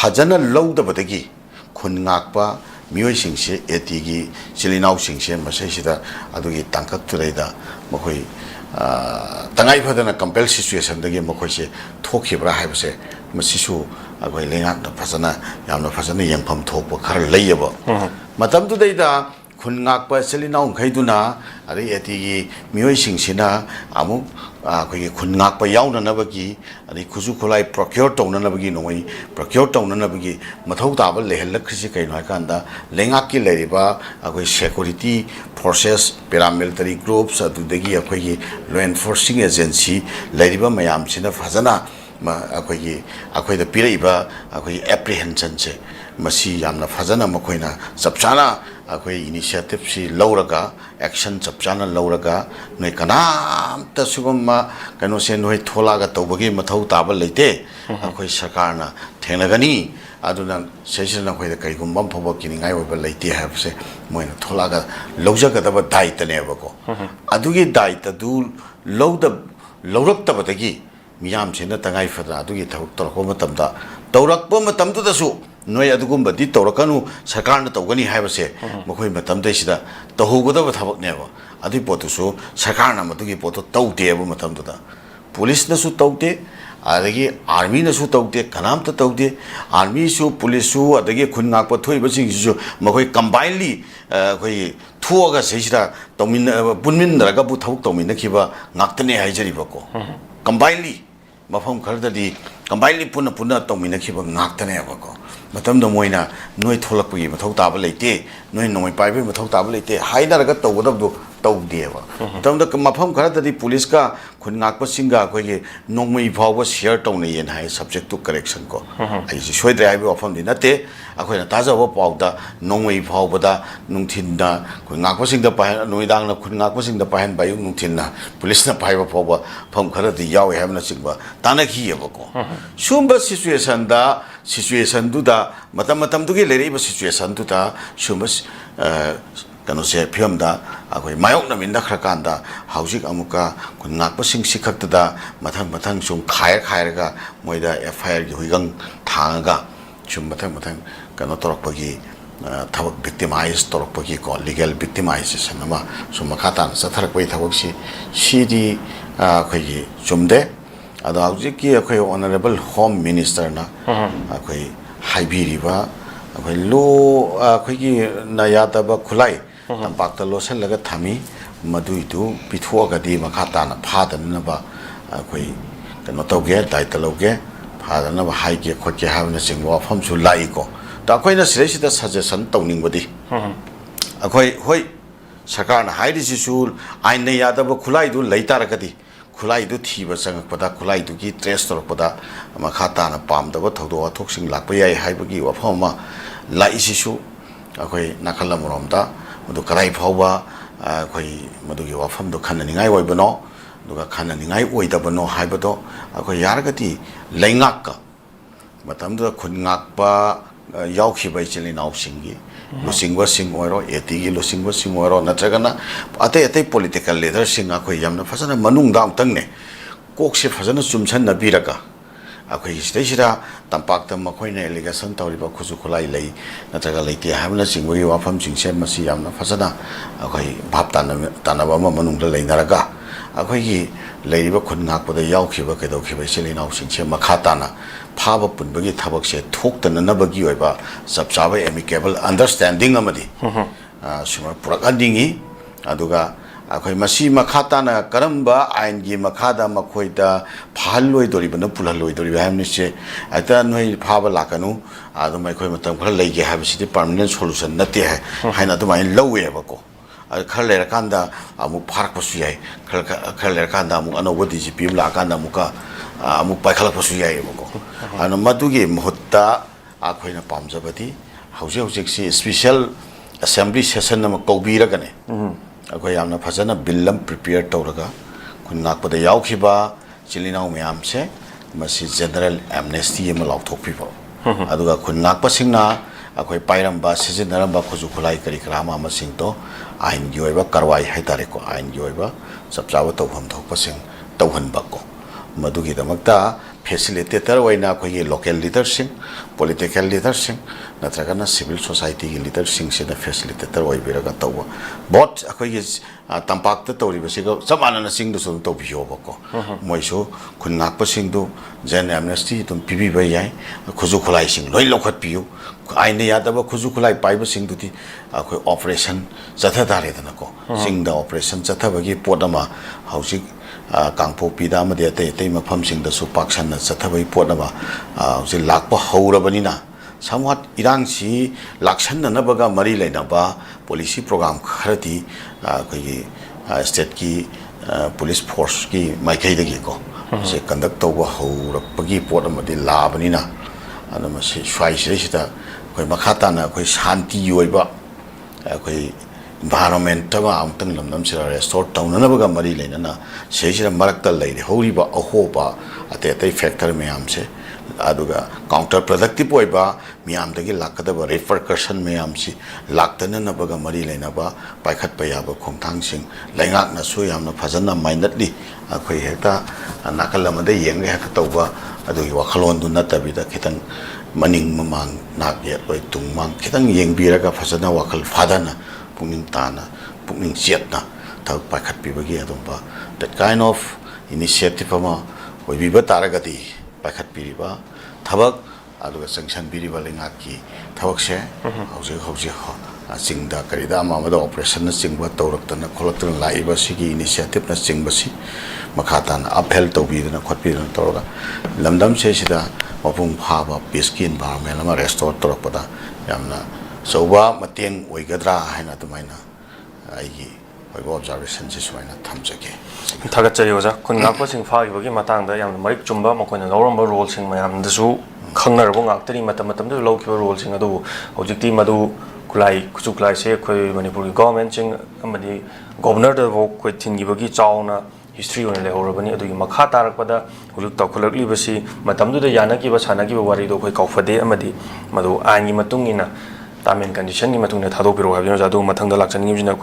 ꯐꯖꯅ ꯂꯧꯗꯕꯗꯒꯤ ꯈꯨꯟ ꯉꯥꯛꯄ ꯃꯤꯑꯣꯏꯁꯤꯡꯁꯦ ꯑꯦꯇꯤꯒꯤ ꯏꯆꯤꯜ ꯏꯅꯥꯎꯁꯤꯡꯁꯦ ꯃꯁꯤꯁꯤꯗ ꯑꯗꯨꯒꯤ ꯇꯥꯡꯀꯛꯇꯨꯗꯩꯗ ꯃꯈꯣꯏ ꯇꯉꯥꯏ ꯐꯗꯅ ꯀꯝꯄꯦꯜ ꯁꯤꯆꯨꯋꯦꯁꯟꯗꯒꯤ ꯃꯈꯣꯏꯁꯦ ꯊꯣꯛꯈꯤꯕ꯭ꯔꯥ ꯍꯥꯏꯕꯁꯦ ꯃꯁꯤꯁꯨ ꯑꯩꯈꯣꯏ ꯂꯩꯉꯥꯛꯅ ꯐꯖꯅ ꯌꯥꯝꯅ ꯐꯖꯅ ꯌꯦꯡꯐꯝ ꯊꯣꯛꯄ ꯈꯔ ꯂꯩꯌꯦꯕ ꯃꯇꯝꯗꯨꯗꯩꯗ ꯈꯨꯟ ꯉꯥꯛꯄ ꯏꯆꯤꯜ ꯏꯅꯥꯎꯈꯩꯗꯨꯅ ꯑꯗꯩ ꯑꯦꯇꯤꯒꯤ ꯃꯤꯑꯣꯏꯁꯤꯡꯁꯤꯅ ꯑꯃꯨꯛ ꯑꯩꯈꯣꯏꯒꯤ ꯈꯨꯟ ꯉꯥꯛꯄ ꯌꯥꯎꯅꯅꯕꯒꯤ ꯑꯗꯩ ꯈꯨꯠꯁꯨ ꯈꯨꯠꯂꯥꯏ ꯄ꯭ꯔꯣꯀ꯭ꯌꯣꯔ ꯇꯧꯅꯅꯕꯒꯤ ꯅꯣꯡꯃꯩ ꯄ꯭ꯔꯣꯀ꯭ꯌꯣꯔ ꯇꯧꯅꯅꯕꯒꯤ ꯃꯊꯧ ꯇꯥꯕ ꯂꯩꯍꯜꯂꯛꯈ꯭ꯔꯤꯁꯤ ꯀꯩꯅꯣ ꯍꯥꯏꯀꯥꯟꯗ ꯂꯩꯉꯥꯛꯀꯤ ꯂꯩꯔꯤꯕ ꯑꯩꯈꯣꯏ ꯁꯦꯀꯨꯔꯤꯇꯤ ꯐꯣꯔꯁꯦꯁ ꯄꯦꯔꯥꯃꯤꯂꯤꯇꯔꯤ ꯒ꯭ꯔꯨꯞꯁ ꯑꯗꯨꯗꯒꯤ ꯑꯩꯈꯣꯏꯒꯤ ꯂꯣ ꯑꯦꯟꯐꯣꯔꯁꯤꯡ ꯑꯦꯖꯦꯟꯁꯤ ꯂꯩꯔꯤꯕ ꯃꯌꯥꯝꯁꯤꯅ ꯐꯖꯅ ꯑꯩꯈꯣꯏꯗ ꯄꯤꯔꯛꯏꯕ ꯑꯩꯈꯣꯏꯒꯤ ꯑꯦꯄ꯭ꯔꯤꯍꯦꯟꯁꯟꯁꯦ ꯃꯁꯤ ꯌꯥꯝꯅ ꯐꯖꯅ ꯃꯈꯣꯏꯅ ꯆꯞ ꯆꯥꯅ ꯑꯩꯈꯣꯏ ꯏꯅꯤꯁꯤꯌꯦꯇꯤꯞꯁꯤ ꯂꯧꯔꯒ ꯑꯦꯛꯁꯟ ꯆꯞ ꯆꯥꯅ ꯂꯧꯔꯒ ꯅꯣꯏ ꯀꯅꯥꯝꯇ ꯁꯤꯒꯨꯝꯕ ꯀꯩꯅꯣꯁꯦ ꯅꯣꯏ ꯊꯣꯛꯂꯛꯑꯒ ꯇꯧꯕꯒꯤ ꯃꯊꯧ ꯇꯥꯕ ꯂꯩꯇꯦ ꯑꯩꯈꯣꯏ ꯁꯔꯀꯥꯔꯅ ꯊꯦꯡꯅꯒꯅꯤ ꯑꯗꯨꯅ ꯁꯤꯁꯤꯗ ꯑꯩꯈꯣꯏꯗ ꯀꯔꯤꯒꯨꯝꯕ ꯑꯃ ꯐꯥꯎꯕ ꯀꯤꯅꯤꯡꯉꯥꯏ ꯑꯣꯏꯕ ꯂꯩꯇꯦ ꯍꯥꯏꯕꯁꯦ ꯃꯣꯏꯅ ꯊꯣꯛꯂꯛꯑꯒ ꯂꯧꯖꯒꯗꯕ ꯗꯥꯏꯇꯅꯦꯕꯀꯣ ꯑꯗꯨꯒꯤ ꯗꯥꯏꯇꯗꯨ ꯂꯧꯔꯛꯇꯕꯗꯒꯤ ꯃꯤꯌꯥꯝꯁꯤꯅ ꯇꯉꯥꯏ ꯐꯗꯅ ꯑꯗꯨꯒꯤ ꯊꯕꯛ ꯇꯧꯔꯛꯄ ꯃꯇꯝꯗꯨꯗꯁꯨ ꯅꯣꯏ ꯑꯗꯨꯒꯨꯝꯕꯗꯤ ꯇꯧꯔꯛꯀꯅꯨ ꯁꯔꯀꯥꯔꯅ ꯇꯧꯒꯅꯤ ꯍꯥꯏꯕꯁꯦ ꯃꯈꯣꯏ ꯃꯇꯝꯗꯩꯁꯤꯗ ꯇꯧꯍꯧꯒꯗꯕ ꯊꯕꯛꯅꯦꯕ ꯑꯗꯨꯒꯤ ꯄꯣꯠꯇꯨꯁꯨ ꯁꯔꯀꯥꯔꯅ ꯃꯗꯨꯒꯤ ꯄꯣꯠꯇꯨ ꯇꯧꯗꯦꯕ ꯃꯇꯝꯗꯨꯗ ꯄꯨꯂꯤꯁꯅꯁꯨ ꯇꯧꯗꯦ ꯑꯗꯒꯤ ꯑꯥꯔꯃꯤꯅꯁꯨ ꯇꯧꯗꯦ ꯀꯅꯥꯝꯇ ꯇꯧꯗꯦ ꯑꯥꯔꯃꯤꯁꯨ ꯄꯨꯂꯤꯁꯁꯨ ꯑꯗꯒꯤ ꯈꯨꯟ ꯉꯥꯛꯄ ꯊꯣꯛꯏꯕꯁꯤꯡꯁꯤꯁꯨ ꯃꯈꯣꯏ ꯀꯝꯕꯥꯏꯟꯂꯤ ꯑꯩꯈꯣꯏꯒꯤ ꯊꯣꯛꯑꯒ ꯁꯤꯁꯤꯗ ꯄꯨꯟꯃꯤꯟꯅꯔꯒꯕꯨ ꯊꯕꯛ ꯇꯧꯃꯤꯟꯅꯈꯤꯕ ꯉꯥꯛꯇꯅꯦ ꯍꯥꯏꯖꯔꯤꯕꯀꯣ ꯀꯝꯕꯥꯏꯟꯂꯤ ꯃꯐꯝ ꯈꯔꯗꯗꯤ ꯀꯝꯕꯥꯏꯟꯂꯤ ꯄꯨꯟꯅ ꯇꯧꯃꯤꯟꯅꯈꯤꯕ ꯉꯥꯛꯇꯅꯦꯕꯀꯣ ꯃꯇꯝꯗ ꯃꯣꯏꯅ ꯅꯣꯏ ꯊꯣꯛꯂꯛꯄꯒꯤ ꯃꯊꯧ ꯇꯥꯕ ꯂꯩꯇꯦ ꯅꯣꯏ ꯅꯣꯡꯃꯩ ꯄꯥꯏꯕꯒꯤ ꯃꯊꯧ ꯇꯥꯕ ꯂꯩꯇꯦ ꯍꯥꯏꯅꯔꯒ ꯇꯧꯒꯗꯕꯗꯣ ꯇꯧꯗꯦꯕ ꯃꯇꯝꯗ ꯃꯐꯝ ꯈꯔꯗꯗꯤ ꯄꯨꯂꯤꯁꯀ ꯈꯨꯟ ꯉꯥꯛꯄꯁꯤꯡꯒ ꯑꯩꯈꯣꯏꯒꯤ ꯅꯣꯡꯃꯩ ꯐꯥꯎꯕ ꯁꯤꯌꯔ ꯇꯧꯅꯩꯌꯦꯅ ꯍꯥꯏ ꯁꯕꯖꯦꯛ ꯇꯨ ꯀꯔꯦꯛꯁꯟ ꯀꯣ ꯑꯩꯁꯤ ꯁꯣꯏꯗ꯭ꯔꯦ ꯍꯥꯏꯕꯒꯤ ꯋꯥꯐꯝꯗꯤ ꯅꯠꯇꯦ ꯑꯩꯈꯣꯏꯅ ꯇꯥꯖꯕ ꯄꯥꯎꯗ ꯅꯣꯡꯃꯩ ꯐꯥꯎꯕꯗ ꯅꯨꯡꯊꯤꯟꯗ ꯈꯨꯟ ꯉꯥꯛꯄꯁꯤꯡꯗ ꯅꯨꯃꯤꯗꯥꯡꯅ ꯈꯨꯟ ꯉꯥꯛꯄꯁꯤꯡꯗ ꯄꯥꯏꯍꯟꯕ ꯑꯌꯨꯛ ꯅꯨꯡꯊꯤꯟꯅ ꯄꯨꯂꯤꯁꯅ ꯄꯥꯏꯕ ꯐꯥꯎꯕ ꯃꯐꯝ ꯈꯔꯗꯤ ꯌꯥꯎꯋꯦ ꯍꯥꯏꯕꯅꯆꯤꯡꯕ ꯇꯥꯟꯅꯈꯤꯑꯕꯀꯣ ꯁꯨꯝꯕ ꯁꯤꯆꯨꯋꯦꯁꯟꯗꯨꯗ ꯃꯇꯝꯗꯨꯒꯤ ꯂꯩꯔꯛꯏꯕ ꯁꯤꯆꯨꯋꯦꯁꯟꯗꯨꯗ ꯁꯨꯝꯕ ꯀꯩꯅꯣꯁꯦ ꯐꯤꯕꯝꯗ ꯑꯩꯈꯣꯏ ꯃꯥꯌꯣꯛꯅꯃꯤꯟꯅꯈ꯭ꯔꯀꯥꯟꯗ ꯍꯧꯖꯤꯛ ꯑꯃꯨꯛꯀ ꯈꯨꯟ ꯉꯥꯛꯄꯁꯤꯡꯁꯤ ꯈꯛꯇꯗ ꯃꯊꯪ ꯁꯨꯝ ꯈꯥꯏꯔꯒ ꯃꯣꯏꯗ FIRꯒꯤ ꯍꯨꯏꯒꯪ ꯊꯥꯡꯉꯒ ꯁꯨꯝ ꯃꯊꯪ ꯀꯩꯅꯣ ꯇꯧꯔꯛꯄꯒꯤ ꯊꯕꯛ ꯚꯤꯛꯇꯤꯃꯥꯏꯖ ꯇꯧꯔꯛꯄꯒꯤꯀꯣ ꯂꯤꯒꯦꯜ ꯚꯤꯛꯇꯤꯃꯥꯏꯖꯦꯁꯟ ꯑꯃ ꯁꯨꯝ ꯃꯈꯥ ꯇꯥꯅ ꯆꯠꯊꯔꯛꯄꯒꯤ ꯊꯕꯛꯁꯤ ꯁꯤꯗꯤ ꯑꯩꯈꯣꯏꯒꯤ ꯆꯨꯝꯗꯦ ꯑꯗꯣ ꯍꯧꯖꯤꯛꯀꯤ ꯑꯩꯈꯣꯏ ꯑꯣꯅꯔꯦꯕꯜ ꯍꯣꯝ ꯃꯤꯅꯤꯁꯇꯔꯅ ꯑꯩꯈꯣꯏ ꯍꯥꯏꯕꯤꯔꯤꯕ ꯑꯩꯈꯣꯏ ꯑꯩꯈꯣꯏꯒꯤ ꯌꯥꯗꯕ ꯈꯨꯠꯂꯥꯏ ꯇꯝꯄꯥꯛꯇ ꯂꯣꯠꯁꯤꯜꯂꯒ ꯊꯝꯃꯤ ꯃꯗꯨꯏꯗꯨ ꯄꯤꯊꯣꯛꯑꯒꯗꯤ ꯃꯈꯥ ꯇꯥꯅ ꯐꯥꯗꯅꯕ ꯑꯩꯈꯣꯏ ꯀꯩꯅꯣ ꯇꯧꯒꯦ ꯗꯥꯏꯇ ꯂꯧꯒꯦ ꯐꯥꯗꯅꯕ ꯍꯥꯏꯒꯦ ꯈꯣꯠꯀꯦ ꯍꯥꯏꯕꯅꯆꯤꯡꯕ ꯋꯥꯐꯝꯁꯨ ꯂꯥꯛꯏꯀꯣ ꯑꯗꯣ ꯑꯩꯈꯣꯏꯅ ꯁꯤꯗꯩꯁꯤꯗ ꯁꯖꯦꯁꯟ ꯇꯧꯅꯤꯡꯕꯗꯤ ꯑꯩꯈꯣꯏ ꯍꯣꯏ ꯁꯔꯀꯥꯔꯅ ꯍꯥꯏꯔꯤꯁꯤꯁꯨ ꯑꯥꯏꯟꯅ ꯌꯥꯗꯕ ꯈꯨꯠꯂꯥꯏꯗꯨ ꯂꯩ ꯇꯥꯔꯒꯗꯤ ꯈꯨꯠꯂꯥꯏꯗꯨ ꯊꯤꯕ ꯆꯪꯉꯛꯄꯗ ꯈꯨꯠꯂꯥꯏꯗꯨꯒꯤ ꯇ꯭ꯔꯦꯁ ꯇꯧꯔꯛꯄꯗ ꯃꯈꯥ ꯇꯥꯅ ꯄꯥꯝꯗꯕ ꯊꯧꯗꯣꯛ ꯋꯥꯊꯣꯛꯁꯤꯡ ꯂꯥꯛꯄ ꯌꯥꯏ ꯍꯥꯏꯕꯒꯤ ꯋꯥꯐꯝ ꯑꯃ ꯂꯥꯛꯏꯁꯤꯁꯨ ꯑꯩꯈꯣꯏ ꯅꯥꯀꯜ ꯑꯃꯔꯣꯝꯗ ꯃꯗꯨ ꯀꯗꯥꯏ ꯐꯥꯎꯕ ꯑꯩꯈꯣꯏ ꯃꯗꯨꯒꯤ ꯋꯥꯐꯝꯗꯣ ꯈꯟꯅꯅꯤꯡꯉꯥꯏ ꯑꯣꯏꯕꯅꯣ ꯑꯗꯨꯒ ꯈꯟꯅꯅꯤꯡꯉꯥꯏ ꯑꯣꯏꯗꯕꯅꯣ ꯍꯥꯏꯕꯗꯣ ꯑꯩꯈꯣꯏ ꯌꯥꯔꯒꯗꯤ ꯂꯩꯉꯥꯛꯀ ꯃꯇꯝꯗꯨꯗ ꯈꯨꯟ ꯉꯥꯛꯄ ꯌꯥꯎꯈꯤꯕ ꯏꯆꯤꯜ ꯏꯅꯥꯎꯁꯤꯡꯒꯤ ꯂꯨꯆꯤꯡꯕꯁꯤꯡ ꯑꯣꯏꯔꯣ ꯑꯦꯇꯤꯒꯤ ꯂꯨꯆꯤꯡꯕꯁꯤꯡ ꯑꯣꯏꯔꯣ ꯅꯠꯇ꯭ꯔꯒꯅ ꯑꯇꯩ ꯄꯣꯂꯤꯇꯤꯀꯦꯜ ꯂꯤꯗꯔꯁꯤꯡ ꯑꯩꯈꯣꯏ ꯌꯥꯝꯅ ꯐꯖꯅ ꯃꯅꯨꯡꯗ ꯑꯃꯇꯪꯅꯦ ꯀꯣꯛꯁꯦ ꯐꯖꯅ ꯆꯨꯝꯁꯟꯅꯕꯤꯔꯒ ꯑꯩꯈꯣꯏꯒꯤ ꯁꯤꯗꯩꯁꯤꯗ ꯇꯝꯄꯥꯛꯇ ꯃꯈꯣꯏꯅ ꯑꯦꯂꯤꯒꯦꯁꯟ ꯇꯧꯔꯤꯕ ꯈꯨꯠꯁꯨ ꯈꯨꯠꯂꯥꯏ ꯂꯩ ꯅꯠꯇ꯭ꯔꯒ ꯂꯩꯇꯦ ꯍꯥꯏꯕꯅꯆꯤꯡꯕꯒꯤ ꯋꯥꯐꯝꯁꯤꯡꯁꯦ ꯃꯁꯤ ꯌꯥꯝꯅ ꯐꯖꯅ ꯑꯩꯈꯣই ꯚꯥꯞ ꯇꯥꯟꯅꯕ ꯑꯃ ꯃꯅꯨꯡꯗ ꯂꯩꯅꯔꯒ ꯑꯩꯈꯣꯏꯒꯤ ꯂꯩꯔꯤꯕ ꯈꯨꯟ ꯉꯥꯛꯄꯗ ꯌꯥꯎꯈꯤꯕ ꯀꯩꯗꯧꯈꯤꯕ ꯏꯆꯤꯜ ꯏꯅꯥꯎꯁꯤꯡꯁꯦ ꯃꯈꯥ ꯇꯥꯅ ꯐꯥꯕ ꯄꯨꯟꯕꯒꯤ ꯊꯕꯛꯁꯦ ꯊꯣꯛꯇꯅꯅꯕꯒꯤ ꯑꯣꯏꯕ ꯆꯞ ꯆꯥꯕ ꯑꯦꯃꯤꯀꯦꯕꯜ ꯑꯟꯗꯔꯁꯇꯦꯟꯗꯤꯡ ꯑꯃꯗꯤ ꯁꯨꯃꯥꯏꯅ ꯄꯨꯔꯛꯍꯟꯅꯤꯡꯉꯤ ꯑꯗꯨꯒ ꯑꯩꯈꯣꯏ ꯃꯁꯤ ꯃꯈꯥ ꯇꯥꯅ ꯀꯔꯝꯕ ꯑꯥꯏꯟꯒꯤ ꯃꯈꯥꯗ ꯃꯈꯣꯏꯗ ꯐꯥꯍꯜꯂꯣꯏꯗꯣꯔꯤꯕꯅꯣ ꯄꯨꯜꯍꯜꯂꯣꯏꯗꯣꯔꯤꯕ ꯍꯥꯏꯕꯅꯤꯁꯦ ꯍꯦꯛꯇ ꯅꯣꯏ ꯐꯥꯕ ꯂꯥꯛꯀꯅꯨ ꯑꯗꯨꯝ ꯑꯩꯈꯣꯏ ꯃꯇꯝ ꯈꯔ ꯂꯩꯒꯦ ꯍꯥꯏꯕꯁꯤꯗꯤ ꯄꯔꯃꯅꯦꯟ ꯁꯣꯂꯨꯁꯟ ꯅꯠꯇꯦ ꯍꯥꯏꯅ ꯑꯗꯨꯃꯥꯏꯅ ꯂꯧꯋꯦꯕꯀꯣ खर लेरकांदा अमुक फारकपसु याय खर लेरकांदा अमुक अनौबो DGP अम लाकांदा अमुक पाइखलकपसु यायबको अन मदुगी मुहत्ता आखोइना पामजबदी हौजे हौजेक्सी स्पेशल असेंबली सेशन अम कौबीरगने अखोइ यामना फजना बिल अम प्रिपेयर तौरगा खुन्नाकपदा यावखिबा चिलिनाउ मयामसे मसी जनरल एमनेस्टी अम लाउथोकपिबो अदुगा खुन्नाकपसिंगना अखोइ पाइरंबा सिजनरंबा खुजु खुलाई करी करामा मसिंगतो आइन की ओइबा कारवाई हाइतारेको आइन की ओइबा सबचाबो तौहम थोकपसिंग तौहनबको मदुगी दमकता facilitator oina khoi local leadership political leadership natragana civil society gi leadership se da facilitator oi biraga tawa bot khoi tampak ta tori basiga samana na sing du so to biyo bako moiso khun ngak pa sing du jen amnesty tum pibi bai yai khuju khulai sing loi lokhat piu aine ya da ba khuju khulai pai ba sing du ti khoi operation chatha dare da ko sing da operation chatha bagi podama hausik kangpo pida ma de te mafam sing da su paksan na chathabai podama ji lakpa haurabani na somewhat irang si laksan na baga mari laina ba policy program kharati khoi state ki police force ki maikai da gi ko se conduct to ba haurapagi podama de labani na anama si swai se sita khoi makhata na khoi shanti yoiba khoi environment tama amtang lamnam sira restore town na baga mari leina na seisira marakta leide horiba ahoba ate factor mayam se aduga counter productive oiba miyam dagi lakada ba repercussion mayam si laktana na baga mari leina ba paikhat pa yaba khongthang sing laingak na su yamna phajana mindedly akhoi heta nakalama da yeng heka tawba adugi wakhalon du natabida khitang maning mamang nak ye oi tungmang khitang yengbiraga phajana wakhal phadana pungning tana pungning siatna thak pakhat pibagi adumba that kind of initiative ama oi biba taragati pakhat piriba thabak aduga sanction biriba lengaki thabak se hauji singda karida ama da operation na singba tawraktana kholaktana laiba sigi initiative na singbasi makhatan upheld tawbidana khotbidana tawraga lamdam se sida mapung phaba peace ki environment ama restore torakpada yamna soba mateng oigadra haina tumaina aigi oibo observation se suaina thamjage thagachari oja kun ngakpa sing pha gibagi matang da yamna marik chumba makoina lawramba role sing mayam dasu khangnar bo ngaktari matam du lawkiba role sing adu hojikti madu kulai kuchuklai se khoi manipur gi government sing amadi governor da bo khoi thingibagi chauna history on le horabani adu gi makha tarakpada huluk tawkhulakli basi matam du da yanaki ba sanaki ba wari do khoi kaufade amadi madu angi matungina Tamen condition ni matungna thado piro habino jadu mathangda lakchani ngimjina